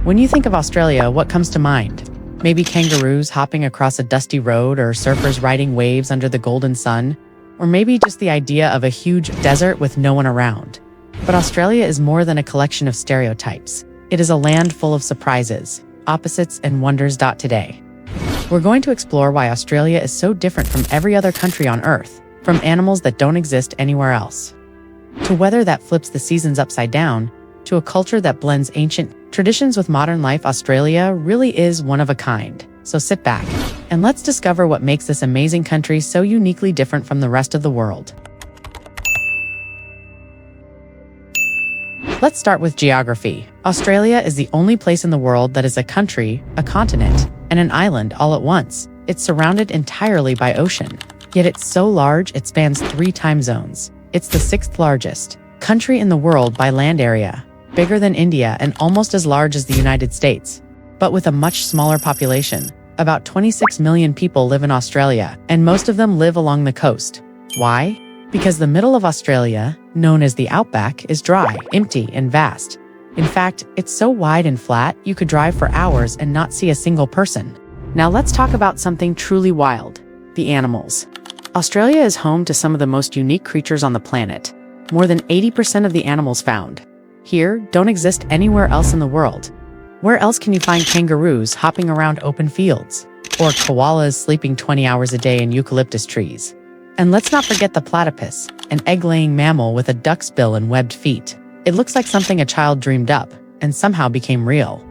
When you think of Australia, what comes to mind? Maybe kangaroos hopping across a dusty road, or surfers riding waves under the golden sun? Or maybe just the idea of a huge desert with no one around. But Australia is more than a collection of stereotypes. It is a land full of surprises, opposites, and wonders. Today, we're going to explore why Australia is so different from every other country on Earth, from animals that don't exist anywhere else, to weather that flips the seasons upside down, to a culture that blends ancient traditions with modern life. Australia really is one of a kind. So sit back and let's discover what makes this amazing country so uniquely different from the rest of the world. Let's start with geography. Australia is the only place in the world that is a country, a continent, and an island all at once. It's surrounded entirely by ocean. Yet it's so large it spans 3 time zones. It's the 6th largest country in the world by land area, bigger than India and almost as large as the United States, but with a much smaller population. About 26 million people live in Australia, and most of them live along the coast. Why? Because the middle of Australia, known as the Outback, is dry, empty, and vast. In fact, it's so wide and flat, you could drive for hours and not see a single person. Now let's talk about something truly wild: the animals. Australia is home to some of the most unique creatures on the planet. More than 80% of the animals found here don't exist anywhere else in the world. Where else can you find kangaroos hopping around open fields? Or koalas sleeping 20 hours a day in eucalyptus trees? And let's not forget the platypus, an egg-laying mammal with a duck's bill and webbed feet. It looks like something a child dreamed up, and somehow became real.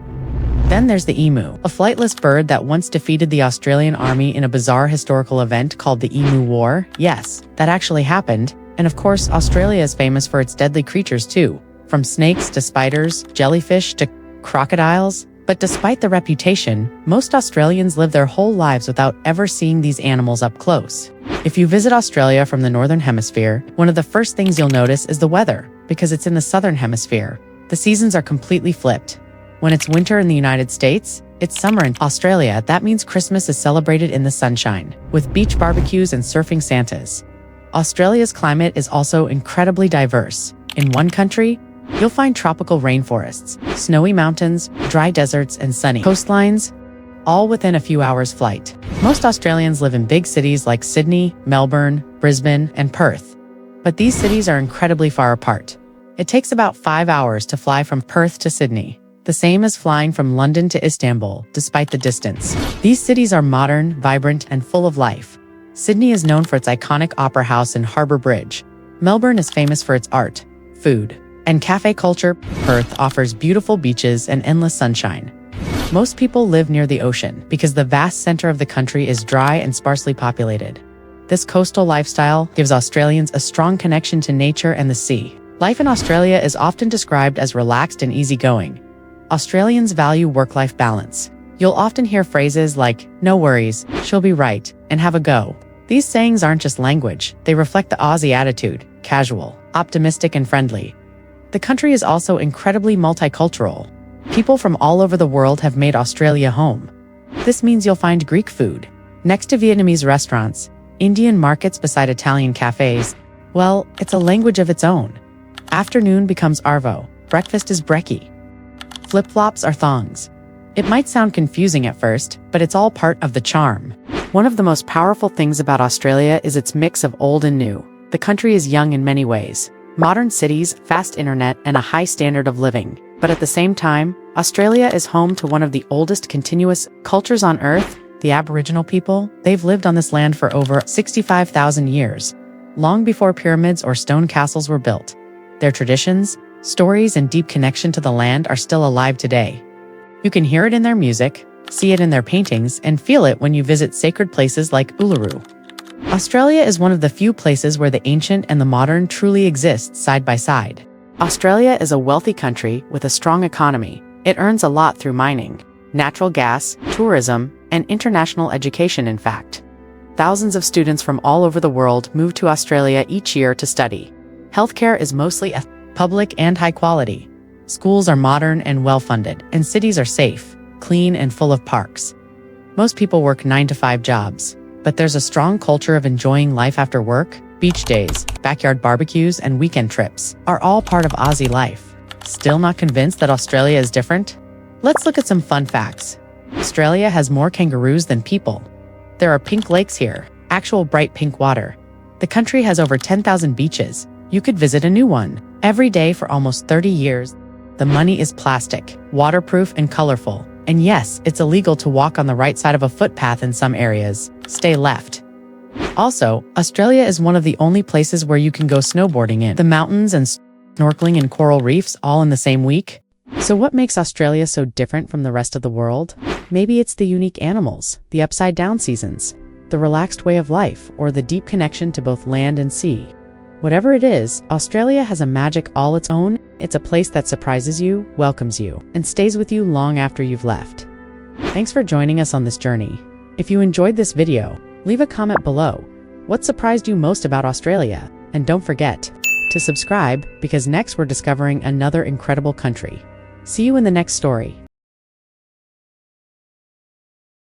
Then there's the emu, a flightless bird that once defeated the Australian Army in a bizarre historical event called the Emu War. Yes, that actually happened. And of course, Australia is famous for its deadly creatures too, from snakes to spiders, jellyfish to crocodiles. But despite the reputation, most Australians live their whole lives without ever seeing these animals up close. If you visit Australia from the Northern Hemisphere, one of the first things you'll notice is the weather, because it's in the Southern Hemisphere. The seasons are completely flipped. When it's winter in the United States, it's summer in Australia. That means Christmas is celebrated in the sunshine, with beach barbecues and surfing Santas. Australia's climate is also incredibly diverse. In one country, you'll find tropical rainforests, snowy mountains, dry deserts, and sunny coastlines, all within a few hours' flight. Most Australians live in big cities like Sydney, Melbourne, Brisbane, and Perth. But these cities are incredibly far apart. It takes about 5 hours to fly from Perth to Sydney, the same as flying from London to Istanbul, despite the distance. These cities are modern, vibrant, and full of life. Sydney is known for its iconic Opera House and Harbour Bridge. Melbourne is famous for its art, food, and cafe culture. Perth offers beautiful beaches and endless sunshine. Most people live near the ocean because the vast center of the country is dry and sparsely populated. This coastal lifestyle gives Australians a strong connection to nature and the sea. Life in Australia is often described as relaxed and easygoing. Australians value work-life balance. You'll often hear phrases like, "No worries, she'll be right," and "have a go." These sayings aren't just language, they reflect the Aussie attitude: casual, optimistic, and friendly. The country is also incredibly multicultural. People from all over the world have made Australia home. This means you'll find Greek food next to Vietnamese restaurants, Indian markets beside Italian cafes. Well, it's a language of its own. Afternoon becomes arvo, breakfast is brekkie. Flip-flops are thongs. It might sound confusing at first, but it's all part of the charm. One of the most powerful things about Australia is its mix of old and new. The country is young in many ways. Modern cities, fast internet, and a high standard of living. But at the same time, Australia is home to one of the oldest continuous cultures on Earth, the Aboriginal people. They've lived on this land for over 65,000 years, long before pyramids or stone castles were built. Their traditions, stories, and deep connection to the land are still alive today. You can hear it in their music, see it in their paintings, and feel it when you visit sacred places like Uluru. Australia is one of the few places where the ancient and the modern truly exist side by side. Australia is a wealthy country with a strong economy. It earns a lot through mining, natural gas, tourism, and international education. In fact, thousands of students from all over the world move to Australia each year to study. Healthcare is mostly public and high quality. Schools are modern and well-funded, and cities are safe, clean, and full of parks. Most people work 9-to-5 jobs, but there's a strong culture of enjoying life after work. Beach days, backyard barbecues, and weekend trips are all part of Aussie life. Still not convinced that Australia is different? Let's look at some fun facts. Australia has more kangaroos than people. There are pink lakes here, actual bright pink water. The country has over 10,000 beaches. You could visit a new one every day for almost 30 years. The money is plastic, waterproof, and colorful. And yes, it's illegal to walk on the right side of a footpath in some areas. Stay left. Also, Australia is one of the only places where you can go snowboarding in the mountains and snorkeling in coral reefs all in the same week. So what makes Australia so different from the rest of the world? Maybe it's the unique animals, the upside-down seasons, the relaxed way of life, or the deep connection to both land and sea. Whatever it is, Australia has a magic all its own. It's a place that surprises you, welcomes you, and stays with you long after you've left. Thanks for joining us on this journey. If you enjoyed this video, leave a comment below. What surprised you most about Australia? And don't forget to subscribe, because next we're discovering another incredible country. See you in the next story.